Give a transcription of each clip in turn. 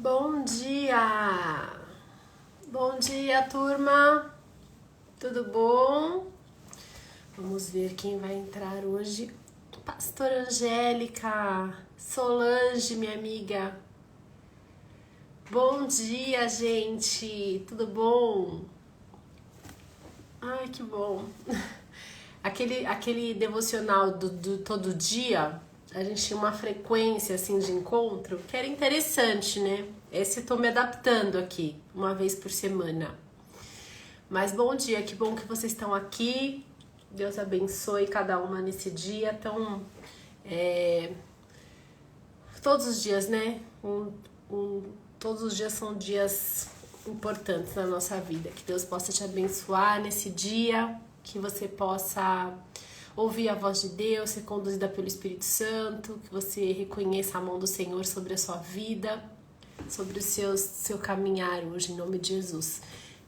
Bom dia! Bom dia, turma! Tudo bom? Vamos ver quem vai entrar hoje. Pastora Angélica, Solange, minha amiga. Bom dia, gente! Tudo bom? Ai, que bom! Aquele devocional do todo dia, a gente tinha uma frequência assim de encontro que era interessante, né? Esse tô me adaptando aqui, uma vez por semana. Mas bom dia, que bom que vocês estão aqui. Deus abençoe cada uma nesse dia. Então, todos os dias, né? Todos os dias são dias importantes na nossa vida. Que Deus possa te abençoar nesse dia, que você possa ouvir a voz de Deus, ser conduzida pelo Espírito Santo, que você reconheça a mão do Senhor sobre a sua vida, sobre o seu caminhar hoje, em nome de Jesus.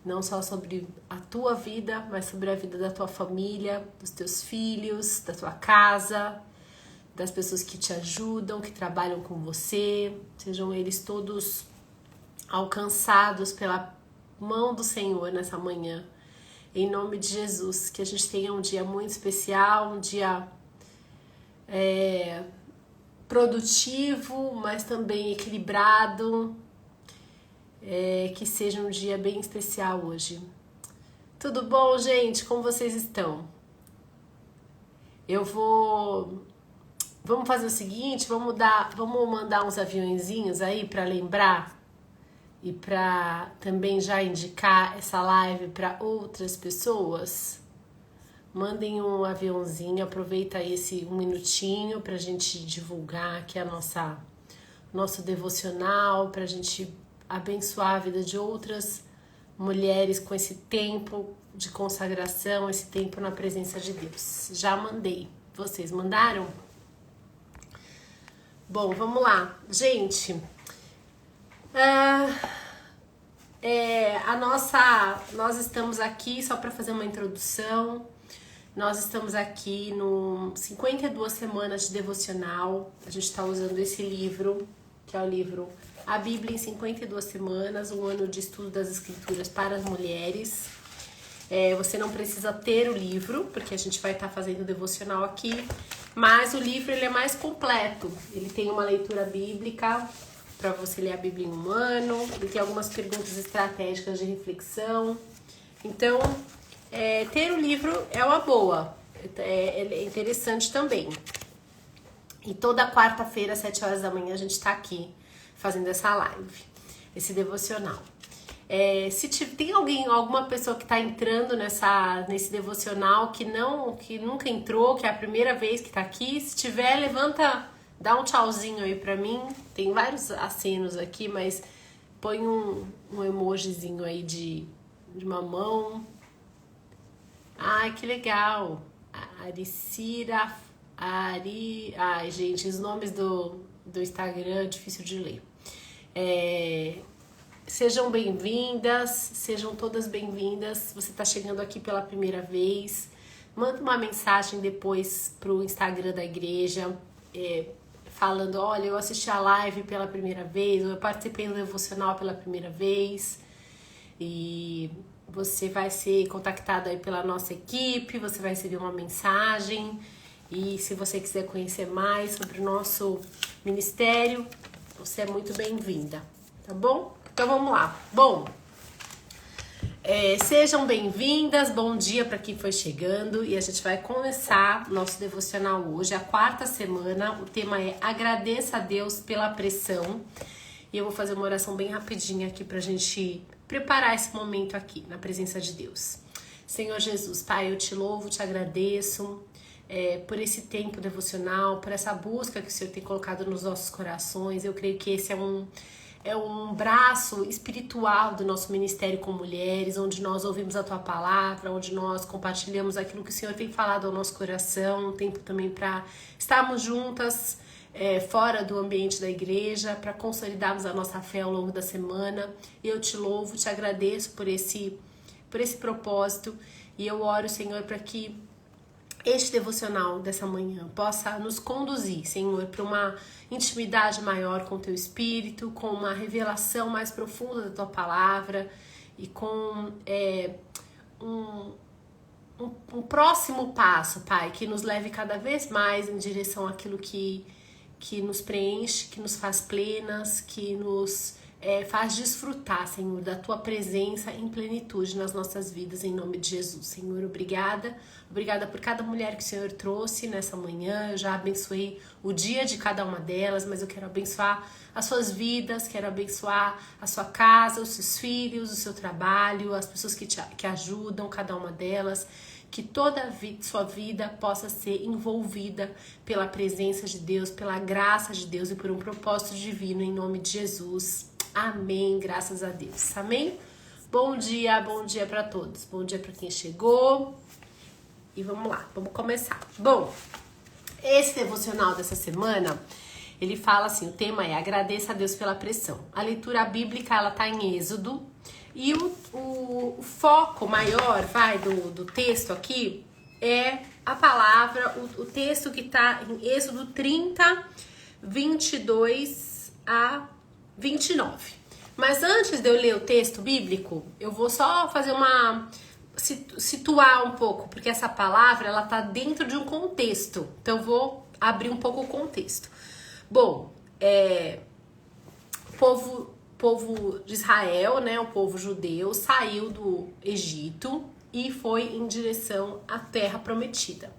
Não só sobre a tua vida, mas sobre a vida da tua família, dos teus filhos, da tua casa, das pessoas que te ajudam, que trabalham com você. Sejam eles todos alcançados pela mão do Senhor nessa manhã. Em nome de Jesus, que a gente tenha um dia muito especial, um dia produtivo, mas também equilibrado, que seja um dia bem especial hoje. Tudo bom, gente? Como vocês estão? Vamos fazer o seguinte, vamos mandar uns aviãozinhos aí para lembrar e para também já indicar essa live para outras pessoas. Mandem um aviãozinho, aproveita esse um minutinho para a gente divulgar aqui nosso devocional, para a gente abençoar a vida de outras mulheres com esse tempo de consagração, esse tempo na presença de Deus. Já mandei. Vocês mandaram? Bom, vamos lá. Gente, nós estamos aqui, só para fazer uma introdução, nós estamos aqui no 52 semanas de devocional. A gente está usando esse livro, que é o livro A Bíblia em 52 semanas, um ano de estudo das escrituras para as mulheres. Você não precisa ter o livro, porque a gente vai estar fazendo devocional aqui, mas o livro ele é mais completo. Ele tem uma leitura bíblica para você ler a Bíblia em um ano, ele tem algumas perguntas estratégicas de reflexão. Então, ter o livro é uma boa, é interessante também. E toda quarta-feira, às 7 horas da manhã, a gente está aqui fazendo essa live, esse devocional. Se tem alguma pessoa que está entrando nesse devocional que nunca entrou, que é a primeira vez que está aqui, se tiver, levanta, dá um tchauzinho aí pra mim. Tem vários acenos aqui, mas põe um emojizinho aí de uma mão. Ai, que legal! Aricira, Ai, gente, os nomes do Instagram é difícil de ler. Sejam bem-vindas, sejam todas bem-vindas. Você está chegando aqui pela primeira vez, manda uma mensagem depois pro Instagram da igreja, falando, olha, eu assisti a live pela primeira vez, ou eu participei do devocional pela primeira vez. E você vai ser contactado aí pela nossa equipe, você vai receber uma mensagem. E se você quiser conhecer mais sobre o nosso ministério, você é muito bem-vinda, tá bom? Então vamos lá. Bom, sejam bem-vindas, bom dia para quem foi chegando e a gente vai começar nosso devocional hoje, a quarta semana. O tema é Agradeça a Deus pela pressão e eu vou fazer uma oração bem rapidinha aqui pra gente preparar esse momento aqui na presença de Deus. Senhor Jesus, Pai, eu te louvo, te agradeço por esse tempo devocional, por essa busca que o Senhor tem colocado nos nossos corações. Eu creio que esse é um braço espiritual do nosso ministério com mulheres, onde nós ouvimos a Tua palavra, onde nós compartilhamos aquilo que o Senhor tem falado ao nosso coração, um tempo também para estarmos juntas fora do ambiente da igreja, para consolidarmos a nossa fé ao longo da semana. Eu te louvo, te agradeço por esse propósito e eu oro, Senhor, para que este devocional dessa manhã possa nos conduzir, Senhor, para uma intimidade maior com o Teu Espírito, com uma revelação mais profunda da Tua Palavra e com um próximo passo, Pai, que nos leve cada vez mais em direção àquilo que nos preenche, que nos faz plenas, que nos faz desfrutar, Senhor, da Tua presença em plenitude nas nossas vidas, em nome de Jesus. Senhor, obrigada. Obrigada por cada mulher que o Senhor trouxe nessa manhã. Eu já abençoei o dia de cada uma delas, mas eu quero abençoar as suas vidas, quero abençoar a sua casa, os seus filhos, o seu trabalho, as pessoas que ajudam, cada uma delas. Que toda a sua vida possa ser envolvida pela presença de Deus, pela graça de Deus e por um propósito divino, em nome de Jesus. Amém, graças a Deus. Amém? Bom dia para todos. Bom dia para quem chegou. E vamos lá, vamos começar. Bom, esse devocional dessa semana, ele fala assim, o tema é agradeça a Deus pela pressão. A leitura bíblica, ela tá em Êxodo. E o foco maior, do texto aqui é a palavra, o texto que tá em Êxodo 30, 22 a 29. Mas antes de eu ler o texto bíblico, eu vou só fazer situar um pouco, porque essa palavra, ela tá dentro de um contexto. Então eu vou abrir um pouco o contexto. Bom, o povo de Israel, né, o povo judeu, saiu do Egito e foi em direção à Terra Prometida.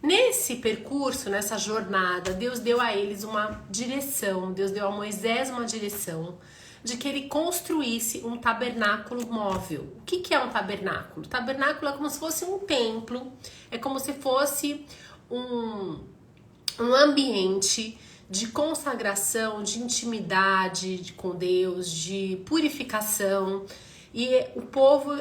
Nesse percurso, nessa jornada, Deus deu a eles uma direção, Deus deu a Moisés uma direção de que ele construísse um tabernáculo móvel. O que é um tabernáculo? O tabernáculo é como se fosse um templo, é como se fosse um ambiente de consagração, de intimidade com Deus, de purificação. E o povo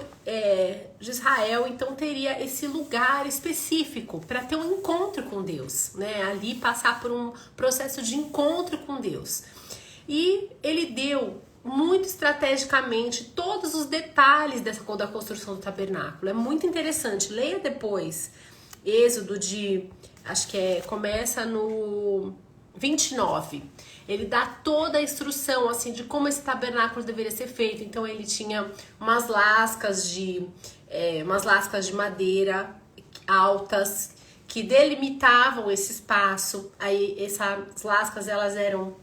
de Israel, então, teria esse lugar específico para ter um encontro com Deus, né? Ali passar por um processo de encontro com Deus. E ele deu muito estrategicamente todos os detalhes da construção do tabernáculo. É muito interessante. Leia depois Êxodo começa no 29. Ele dá toda a instrução assim de como esse tabernáculo deveria ser feito. Então ele tinha umas lascas de madeira altas que delimitavam esse espaço. Aí essas lascas, elas eram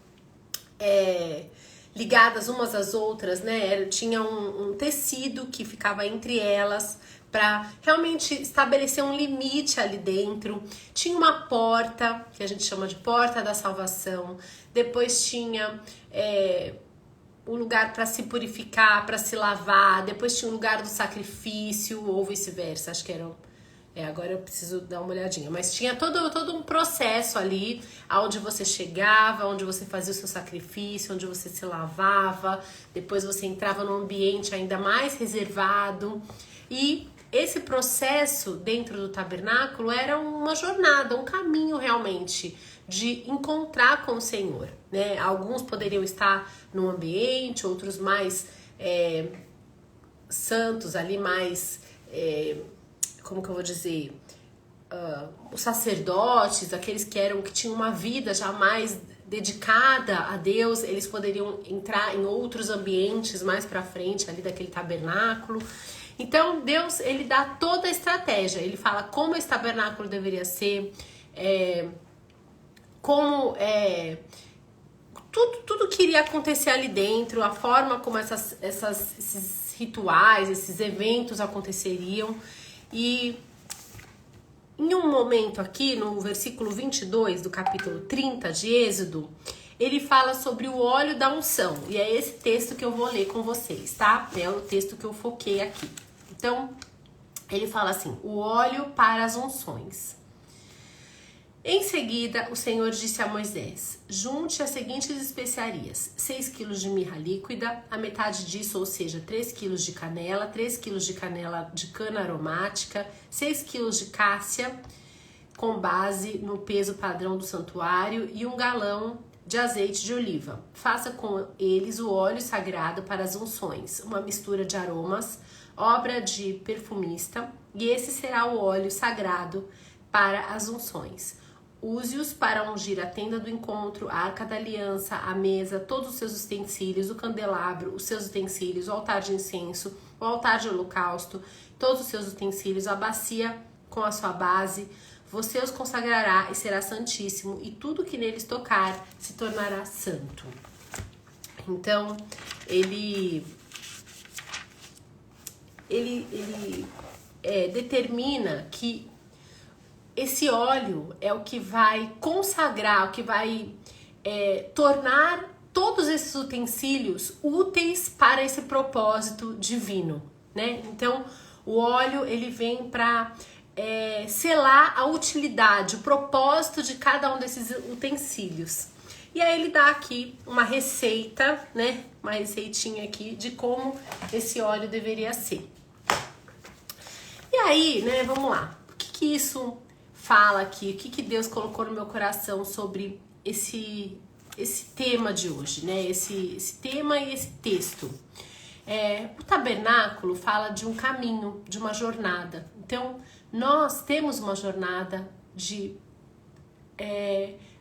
ligadas umas às outras, né? Tinha um tecido que ficava entre elas para realmente estabelecer um limite ali dentro. Tinha uma porta, que a gente chama de porta da salvação. Depois tinha um lugar para se purificar, para se lavar. Depois tinha um lugar do sacrifício, ou vice-versa. Acho que era... agora eu preciso dar uma olhadinha. Mas tinha todo um processo ali, onde você chegava, onde você fazia o seu sacrifício, onde você se lavava. Depois você entrava num ambiente ainda mais reservado. E esse processo dentro do tabernáculo era uma jornada, um caminho realmente de encontrar com o Senhor, né? Alguns poderiam estar no ambiente, outros mais santos ali, mais, como que eu vou dizer, os sacerdotes, aqueles que tinham uma vida já mais dedicada a Deus, eles poderiam entrar em outros ambientes mais pra frente ali daquele tabernáculo. Então Deus, ele dá toda a estratégia, ele fala como esse tabernáculo deveria ser, tudo que iria acontecer ali dentro, a forma como esses rituais, esses eventos aconteceriam. E em um momento aqui, no versículo 22 do capítulo 30 de Êxodo, ele fala sobre o óleo da unção. E é esse texto que eu vou ler com vocês, tá? É o texto que eu foquei aqui. Então, ele fala assim, o óleo para as unções. Em seguida, o Senhor disse a Moisés, junte as seguintes especiarias, 6 quilos de mirra líquida, a metade disso, ou seja, 3 quilos de canela, 3 quilos de canela de cana aromática, 6 quilos de cássia, com base no peso padrão do santuário, e 1 galão de azeite de oliva. Faça com eles o óleo sagrado para as unções, uma mistura de aromas, obra de perfumista, e esse será o óleo sagrado para as unções. Use-os para ungir a tenda do encontro, a arca da aliança, a mesa, todos os seus utensílios, o candelabro, os seus utensílios, o altar de incenso, o altar de holocausto, todos os seus utensílios, a bacia com a sua base. Você os consagrará e será santíssimo, e tudo que neles tocar se tornará santo. Então, ele determina que esse óleo é o que vai consagrar, o que vai tornar todos esses utensílios úteis para esse propósito divino, né? Então, o óleo ele vem para selar a utilidade, o propósito de cada um desses utensílios. E aí ele dá aqui uma receita, né? Uma receitinha aqui de como esse óleo deveria ser. E aí, né? Vamos lá. O que isso fala aqui? O que Deus colocou no meu coração sobre esse tema de hoje, né? Esse tema e esse texto. O tabernáculo fala de um caminho, de uma jornada. Então, nós temos uma jornada de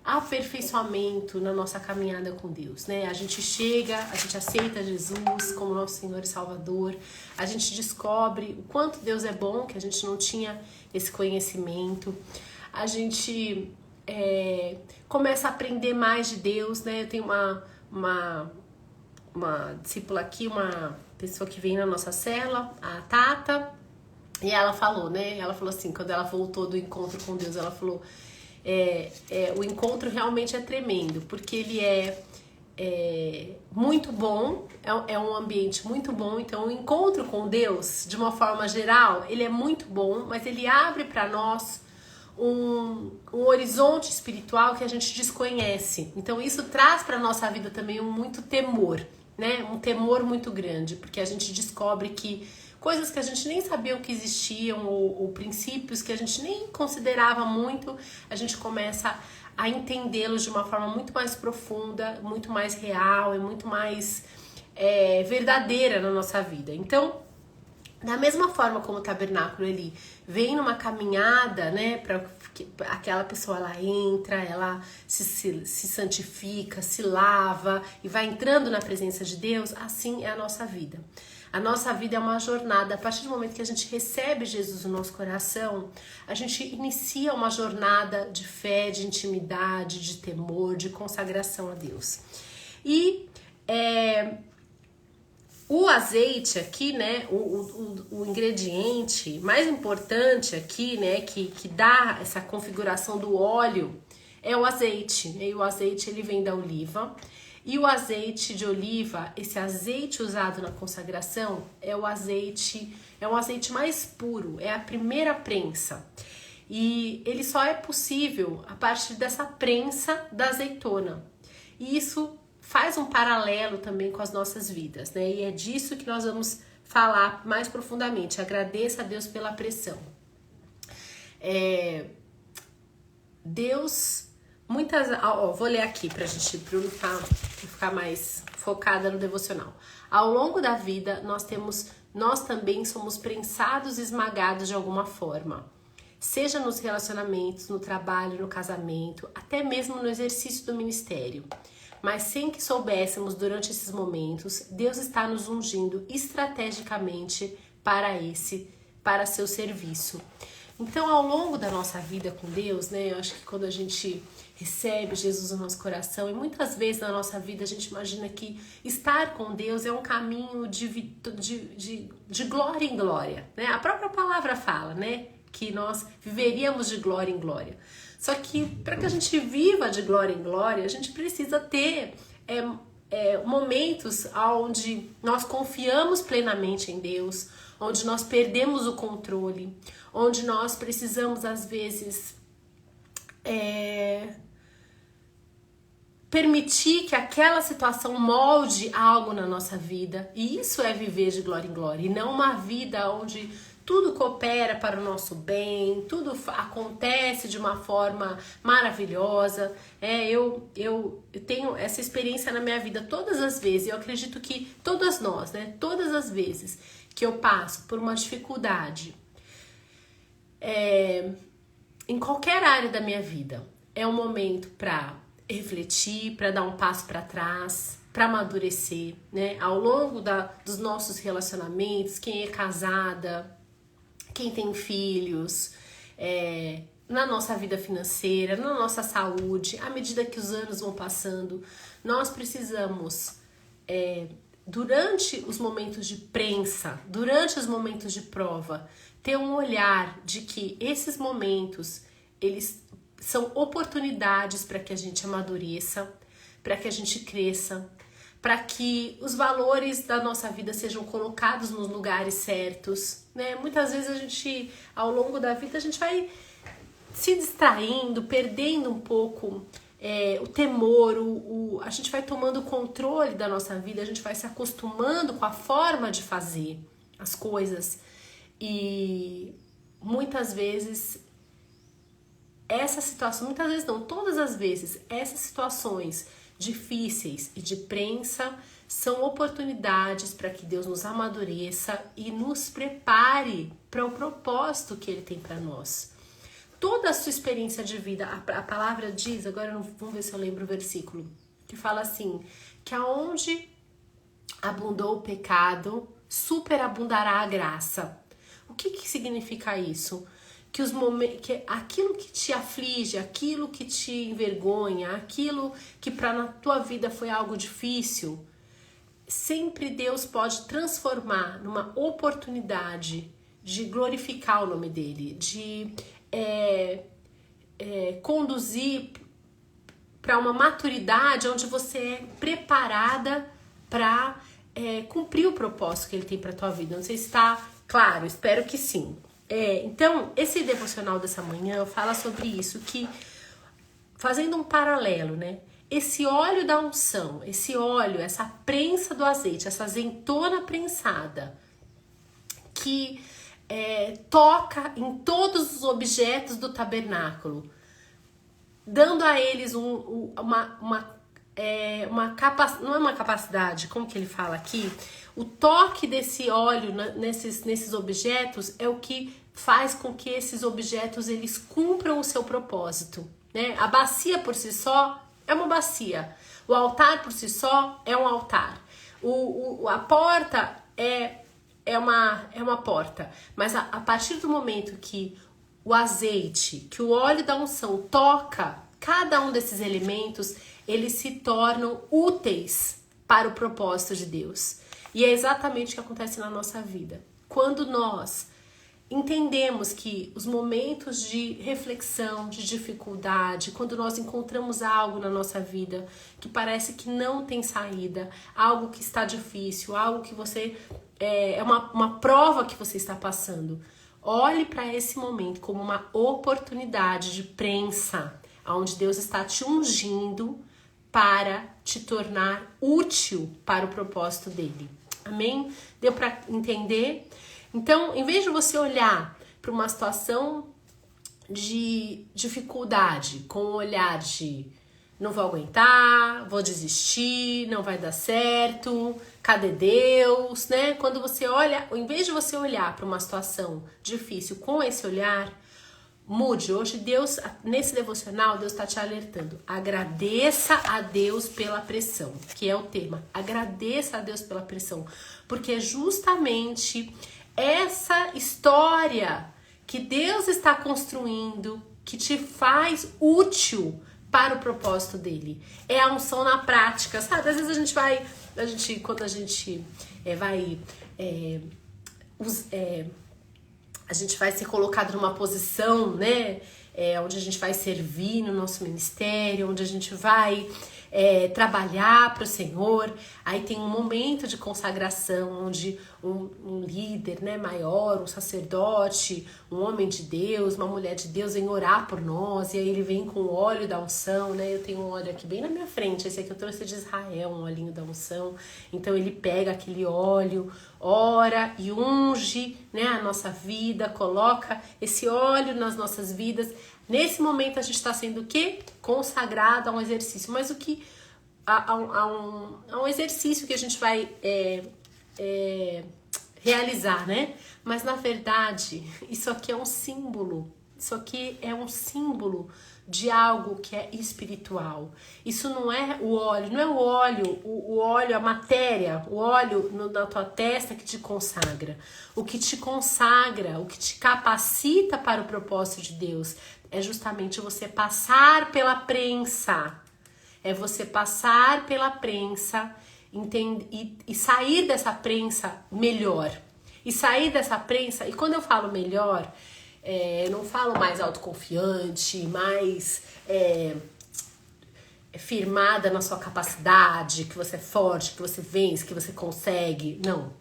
aperfeiçoamento na nossa caminhada com Deus, né? A gente chega, a gente aceita Jesus como nosso Senhor e Salvador, a gente descobre o quanto Deus é bom, que a gente não tinha esse conhecimento, a gente começa a aprender mais de Deus, né? Eu tenho uma discípula aqui, uma pessoa que vem na nossa célula, a Tata, e ela falou, né? Ela falou assim, quando ela voltou do encontro com Deus, ela falou: o encontro realmente é tremendo, porque ele é muito bom, é um ambiente muito bom. Então o encontro com Deus, de uma forma geral, ele é muito bom, mas ele abre para nós um horizonte espiritual que a gente desconhece. Então isso traz para nossa vida também muito temor, né? Um temor muito grande, porque a gente descobre que coisas que a gente nem sabia que existiam, ou princípios que a gente nem considerava muito, a gente começa a entendê-los de uma forma muito mais profunda, muito mais real e muito mais verdadeira na nossa vida. Então, da mesma forma como o tabernáculo ele vem numa caminhada, né, para aquela pessoa ela entra, ela se santifica, se lava e vai entrando na presença de Deus, assim é a nossa vida. A nossa vida é uma jornada. A partir do momento que a gente recebe Jesus no nosso coração, a gente inicia uma jornada de fé, de intimidade, de temor, de consagração a Deus. E o azeite aqui, né, o ingrediente mais importante aqui, né, que dá essa configuração do óleo é o azeite. E o azeite ele vem da oliva. E o azeite de oliva, esse azeite usado na consagração, é um azeite mais puro, é a primeira prensa. E ele só é possível a partir dessa prensa da azeitona. E isso faz um paralelo também com as nossas vidas, né? E é disso que nós vamos falar mais profundamente. Agradeça a Deus pela pressão. Deus... vou ler aqui pra gente ficar mais focada no devocional. Ao longo da vida, nós também somos prensados e esmagados de alguma forma. Seja nos relacionamentos, no trabalho, no casamento, até mesmo no exercício do ministério. Mas sem que soubéssemos durante esses momentos, Deus está nos ungindo estrategicamente para seu serviço. Então, ao longo da nossa vida com Deus, né, eu acho que quando a gente recebe Jesus no nosso coração, e muitas vezes na nossa vida a gente imagina que estar com Deus é um caminho de glória em glória, né? A própria palavra fala, né, que nós viveríamos de glória em glória. Só que para que a gente viva de glória em glória, a gente precisa ter momentos onde nós confiamos plenamente em Deus, onde nós perdemos o controle, onde nós precisamos às vezes permitir que aquela situação molde algo na nossa vida. E isso é viver de glória em glória, e não uma vida onde tudo coopera para o nosso bem, tudo acontece de uma forma maravilhosa. Eu tenho essa experiência na minha vida todas as vezes. Eu acredito que todas nós, né, todas as vezes que eu passo por uma dificuldade, em qualquer área da minha vida, é um momento para refletir, para dar um passo para trás, para amadurecer, né? Ao longo dos nossos relacionamentos, quem é casada, quem tem filhos, na nossa vida financeira, na nossa saúde, à medida que os anos vão passando, nós precisamos, durante os momentos de prensa, durante os momentos de prova, ter um olhar de que esses momentos, eles são oportunidades para que a gente amadureça, para que a gente cresça, para que os valores da nossa vida sejam colocados nos lugares certos, né? Muitas vezes a gente, ao longo da vida, a gente vai se distraindo, perdendo um pouco o temor, a gente vai tomando controle da nossa vida, a gente vai se acostumando com a forma de fazer as coisas e muitas vezes essa situação, muitas vezes não, todas as vezes, essas situações difíceis e de prensa são oportunidades para que Deus nos amadureça e nos prepare para o propósito que Ele tem para nós. Toda a sua experiência de vida, a palavra diz, agora vamos ver se eu lembro o versículo, que fala assim, que aonde abundou o pecado, superabundará a graça. O que significa isso? Que aquilo que te aflige, aquilo que te envergonha, aquilo que na tua vida foi algo difícil, sempre Deus pode transformar numa oportunidade de glorificar o nome dele, de conduzir para uma maturidade onde você é preparada para cumprir o propósito que ele tem para tua vida. Não sei se está claro, espero que sim. Então, esse devocional dessa manhã fala sobre isso, que fazendo um paralelo, né? Esse óleo da unção, esse óleo, essa prensa do azeite, essa azeitona prensada, que toca em todos os objetos do tabernáculo, dando a eles não é uma capacidade, como que ele fala aqui? O toque desse óleo nesses objetos é o que faz com que esses objetos eles cumpram o seu propósito, né? A bacia por si só é uma bacia, o altar por si só é um altar, a porta é uma porta, mas a partir do momento que o azeite, que o óleo da unção toca cada um desses elementos, eles se tornam úteis para o propósito de Deus. E é exatamente o que acontece na nossa vida. Quando nós entendemos que os momentos de reflexão, de dificuldade, quando nós encontramos algo na nossa vida que parece que não tem saída, algo que está difícil, algo que você uma prova que você está passando, olhe para esse momento como uma oportunidade de prensa, onde Deus está te ungindo para te tornar útil para o propósito dele. Amém? Deu para entender? Então, em vez de você olhar para uma situação de dificuldade com o olhar de não vou aguentar, vou desistir, não vai dar certo, cadê Deus, né? Quando você olha, em vez de você olhar para uma situação difícil com esse olhar, mude. Hoje Deus, nesse devocional, Deus está te alertando. Agradeça a Deus pela pressão, que é o tema. Agradeça a Deus pela pressão, porque é justamente essa história que Deus está construindo que te faz útil para o propósito dele. É a unção na prática, sabe? Às vezes quando a gente vai ser colocado numa posição, né? Onde a gente vai servir no nosso ministério, onde a gente vai trabalhar para o Senhor. Aí tem um momento de consagração, onde um líder, né, maior, um sacerdote, um homem de Deus, uma mulher de Deus vem orar por nós, e aí ele vem com o óleo da unção, né? Eu tenho um óleo aqui bem na minha frente, esse aqui eu trouxe de Israel, um olhinho da unção. Então ele pega aquele óleo, ora e unge, né, a nossa vida, coloca esse óleo nas nossas vidas. Nesse momento a gente está sendo o quê? Consagrado a um exercício. Mas a um exercício que a gente vai realizar, né? Mas na verdade, isso aqui é um símbolo Isso aqui é um símbolo de algo que é espiritual. Isso não é o óleo, não é o óleo, a matéria, o óleo na tua testa que te consagra. O que te consagra, o que te capacita para o propósito de Deus é justamente você passar pela prensa. É você passar pela prensa e sair dessa prensa melhor. E sair dessa prensa, e quando eu falo melhor, eu não falo mais autoconfiante, mais firmada na sua capacidade, que você é forte, que você vence, que você consegue. Não.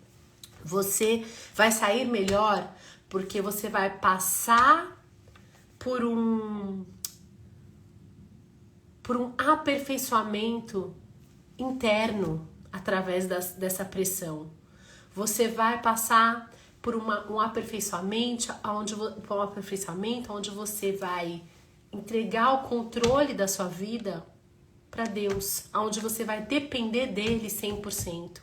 Você vai sair melhor porque você vai passar por um aperfeiçoamento interno através dessa pressão. Você vai passar por um aperfeiçoamento onde você vai entregar o controle da sua vida para Deus, onde você vai depender dele 100%.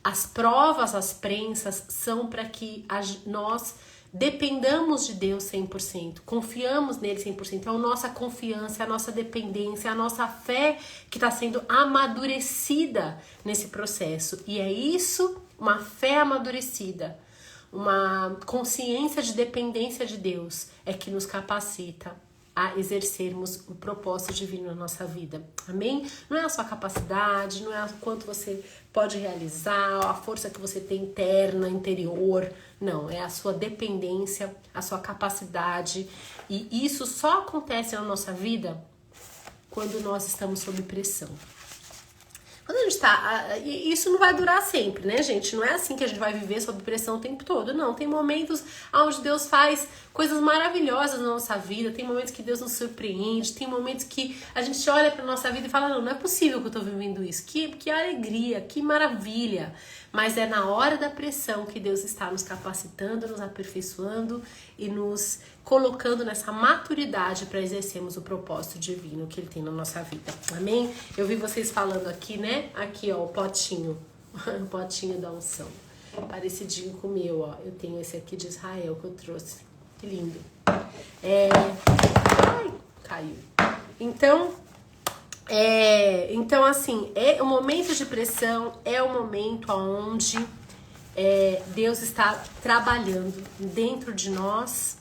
As provas, as prensas são para que nós dependamos de Deus 100%, confiamos nele 100%, é a nossa confiança, é a nossa dependência, é a nossa fé que está sendo amadurecida nesse processo. E é isso, uma fé amadurecida, uma consciência de dependência de Deus, é que nos capacita a exercermos o propósito divino na nossa vida. Amém? Não é a sua capacidade, não é o quanto você pode realizar, a força que você tem interna, interior. Não, é a sua dependência, a sua capacidade. E isso só acontece na nossa vida quando nós estamos sob pressão. Quando a gente tá... Isso não vai durar sempre, né, gente? Não é assim que a gente vai viver sob pressão o tempo todo. Não, tem momentos onde Deus faz coisas maravilhosas na nossa vida. Tem momentos que Deus nos surpreende. Tem momentos que a gente olha pra nossa vida e fala, não é possível que eu tô vivendo isso. Que alegria, que maravilha. Mas é na hora da pressão que Deus está nos capacitando, nos aperfeiçoando e nos colocando nessa maturidade para exercermos o propósito divino que Ele tem na nossa vida. Amém? Eu vi vocês falando aqui, né? Aqui, ó, o potinho. O potinho da unção. Parecidinho com o meu, ó. Eu tenho esse aqui de Israel que eu trouxe. Que lindo. Ai, caiu. Então, assim, o momento de pressão é o momento onde Deus está trabalhando dentro de nós,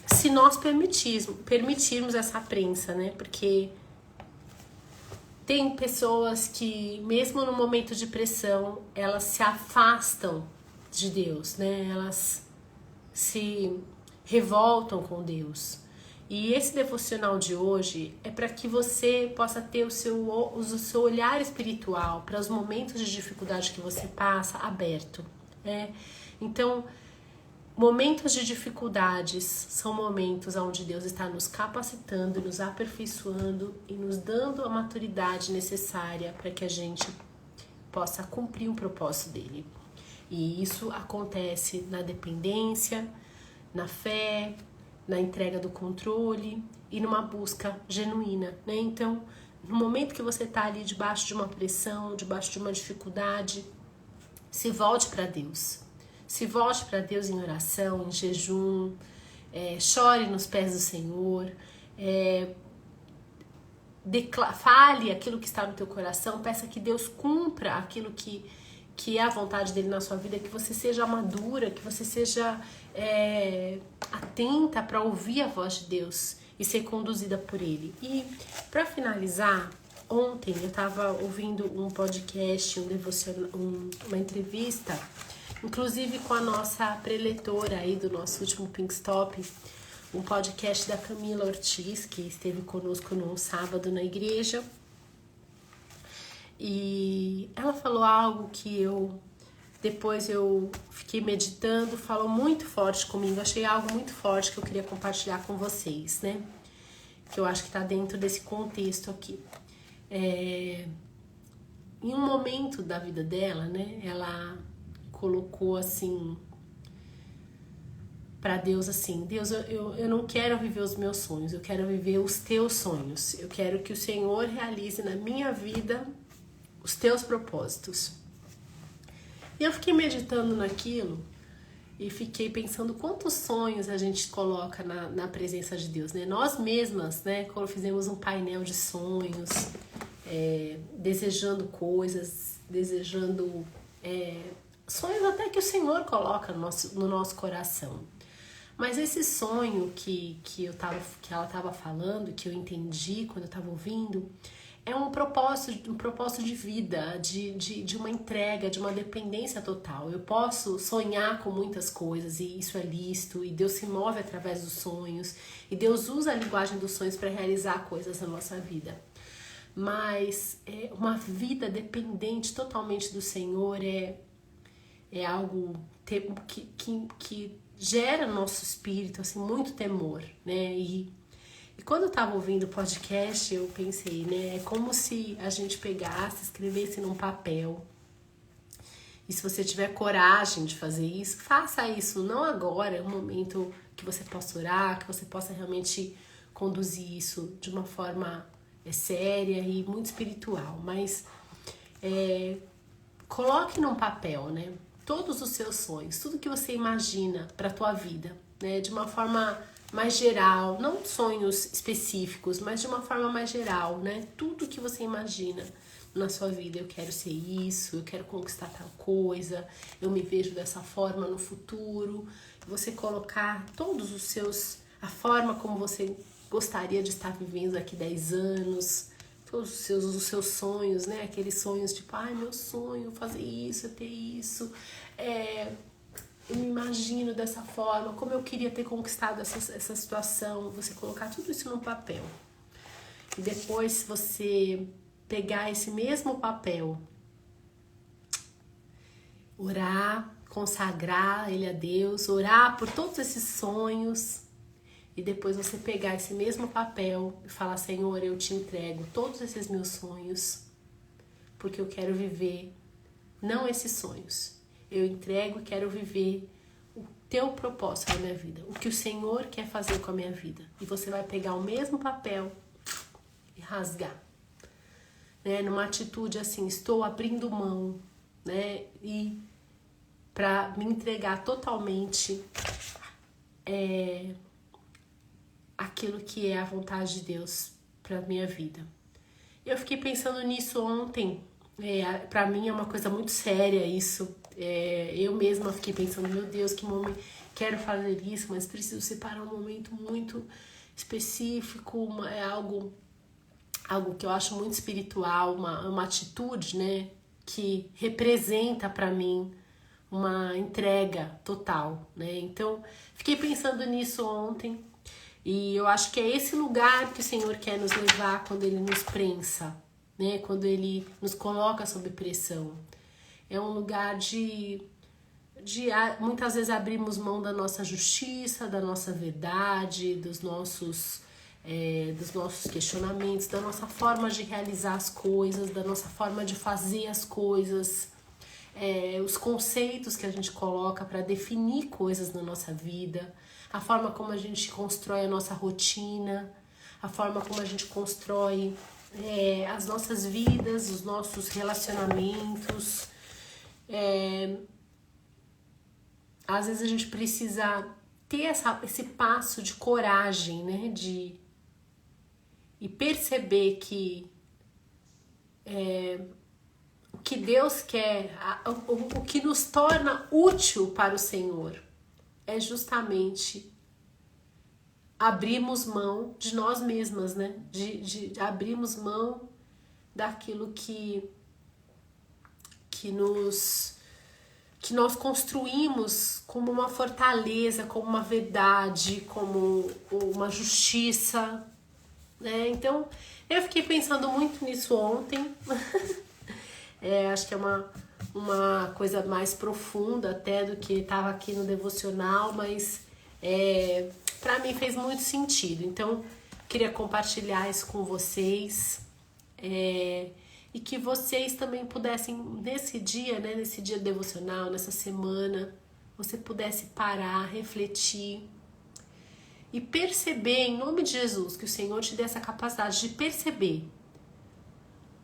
se nós permitirmos essa prensa, né? Porque tem pessoas que, mesmo no momento de pressão, elas se afastam de Deus, né? Elas se revoltam com Deus. E esse devocional de hoje é para que você possa ter o seu olhar espiritual para os momentos de dificuldade que você passa aberto, né? Então, momentos de dificuldades são momentos onde Deus está nos capacitando, nos aperfeiçoando e nos dando a maturidade necessária para que a gente possa cumprir o propósito dele. E isso acontece na dependência, na fé, na entrega do controle e numa busca genuína, né? Então, no momento que você está ali debaixo de uma pressão, debaixo de uma dificuldade, se volte para Deus. Se volte para Deus em oração, em jejum, chore nos pés do Senhor, fale aquilo que está no teu coração, peça que Deus cumpra aquilo que é a vontade dele na sua vida, que você seja madura, que você seja atenta para ouvir a voz de Deus e ser conduzida por ele. E para finalizar, ontem eu estava ouvindo um podcast, uma entrevista, inclusive com a nossa preletora aí do nosso último Pink Stop, um podcast da Camila Ortiz, que esteve conosco num sábado na igreja. E ela falou algo que depois eu fiquei meditando, falou muito forte comigo, achei algo muito forte que eu queria compartilhar com vocês, né? Que eu acho que tá dentro desse contexto aqui. Em um momento da vida dela, né, ela colocou assim para Deus assim, Deus, eu não quero viver os meus sonhos, eu quero viver os teus sonhos, eu quero que o Senhor realize na minha vida os teus propósitos. E eu fiquei meditando naquilo E fiquei pensando quantos sonhos a gente coloca na presença de Deus, né? Nós mesmas, né? Quando fizemos um painel de sonhos, desejando coisas, desejando sonhos até que o Senhor coloca no nosso coração. Mas esse sonho que ela estava falando, que eu entendi quando eu estava ouvindo, é um propósito de vida, de uma entrega, de uma dependência total. Eu posso sonhar com muitas coisas e isso é lícito, e Deus se move através dos sonhos, e Deus usa a linguagem dos sonhos para realizar coisas na nossa vida. Mas uma vida dependente totalmente do Senhor é algo que gera no nosso espírito assim, muito temor, né? E quando eu estava ouvindo o podcast, eu pensei, né? É como se a gente pegasse, escrevesse num papel. E se você tiver coragem de fazer isso, faça isso. Não agora, é um momento que você possa orar, que você possa realmente conduzir isso de uma forma séria e muito espiritual. Mas coloque num papel, né? Todos os seus sonhos, tudo que você imagina para a tua vida, né? De uma forma mais geral, não sonhos específicos, mas de uma forma mais geral, né? Tudo que você imagina na sua vida, eu quero ser isso, eu quero conquistar tal coisa, eu me vejo dessa forma no futuro. Você colocar todos os seus, a forma como você gostaria de estar vivendo daqui 10 anos, todos os seus sonhos, né? Aqueles sonhos tipo, ai, meu sonho, fazer isso, ter isso, eu me imagino dessa forma, como eu queria ter conquistado essa situação. Você colocar tudo isso no papel. E depois você pegar esse mesmo papel, orar, consagrar ele a Deus, orar por todos esses sonhos. E depois você pegar esse mesmo papel e falar, Senhor, eu te entrego todos esses meus sonhos, porque eu quero viver, não esses sonhos. Eu entrego e quero viver o teu propósito na minha vida, o que o Senhor quer fazer com a minha vida. E você vai pegar o mesmo papel e rasgar, né? Numa atitude assim, estou abrindo mão, né? E para me entregar totalmente aquilo que é a vontade de Deus para minha vida. Eu fiquei pensando nisso ontem. Para mim é uma coisa muito séria isso. Eu mesma fiquei pensando, meu Deus, que momento, quero fazer isso, mas preciso separar um momento muito específico, algo que eu acho muito espiritual, uma atitude, né, que representa para mim uma entrega total, né? Então, fiquei pensando nisso ontem. E eu acho que é esse lugar que o Senhor quer nos levar quando Ele nos prensa, né? Quando Ele nos coloca sob pressão. É um lugar de muitas vezes abrirmos mão da nossa justiça, da nossa verdade, dos nossos questionamentos, da nossa forma de realizar as coisas, da nossa forma de fazer as coisas, os conceitos que a gente coloca para definir coisas na nossa vida, a forma como a gente constrói a nossa rotina, a forma como a gente constrói as nossas vidas, os nossos relacionamentos. Às vezes a gente precisa ter esse passo de coragem, né? E perceber que o que Deus quer, o que nos torna útil para o Senhor, é justamente abrirmos mão de nós mesmas, né? De abrirmos mão daquilo que nós construímos como uma fortaleza, como uma verdade, como uma justiça, né? Então, eu fiquei pensando muito nisso ontem. Acho que é uma coisa mais profunda até do que estava aqui no devocional, mas para mim fez muito sentido. Então, queria compartilhar isso com vocês. E que vocês também pudessem, nesse dia, né, nesse dia devocional, nessa semana, você pudesse parar, refletir e perceber, em nome de Jesus, que o Senhor te dê essa capacidade de perceber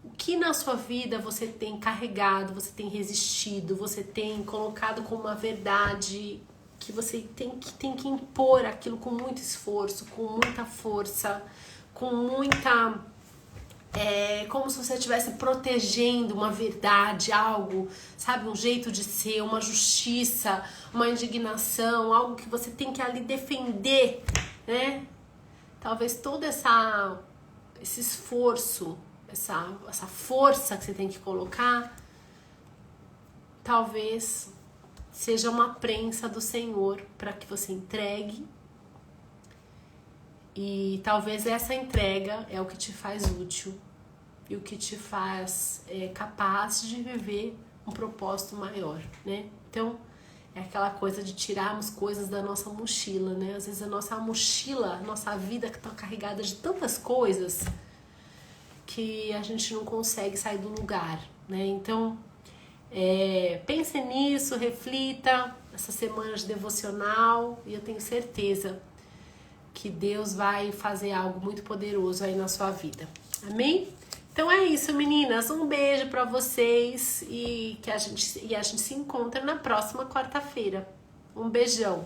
o que na sua vida você tem carregado, você tem resistido, você tem colocado como uma verdade que você tem que impor aquilo com muito esforço, com muita força, com muita... como se você estivesse protegendo uma verdade, algo, sabe? Um jeito de ser, uma justiça, uma indignação, algo que você tem que ali defender, né? Talvez todo esse esforço, essa força que você tem que colocar, talvez seja uma prensa do Senhor para que você entregue. E talvez essa entrega é o que te faz útil e o que te faz capaz de viver um propósito maior, né? Então, é aquela coisa de tirarmos coisas da nossa mochila, né? Às vezes a nossa mochila, a nossa vida que está carregada de tantas coisas que a gente não consegue sair do lugar, né? Então, pense nisso, reflita essa semana de devocional e eu tenho certeza que Deus vai fazer algo muito poderoso aí na sua vida. Amém? Então é isso, meninas. Um beijo pra vocês e a gente se encontra na próxima quarta-feira. Um beijão.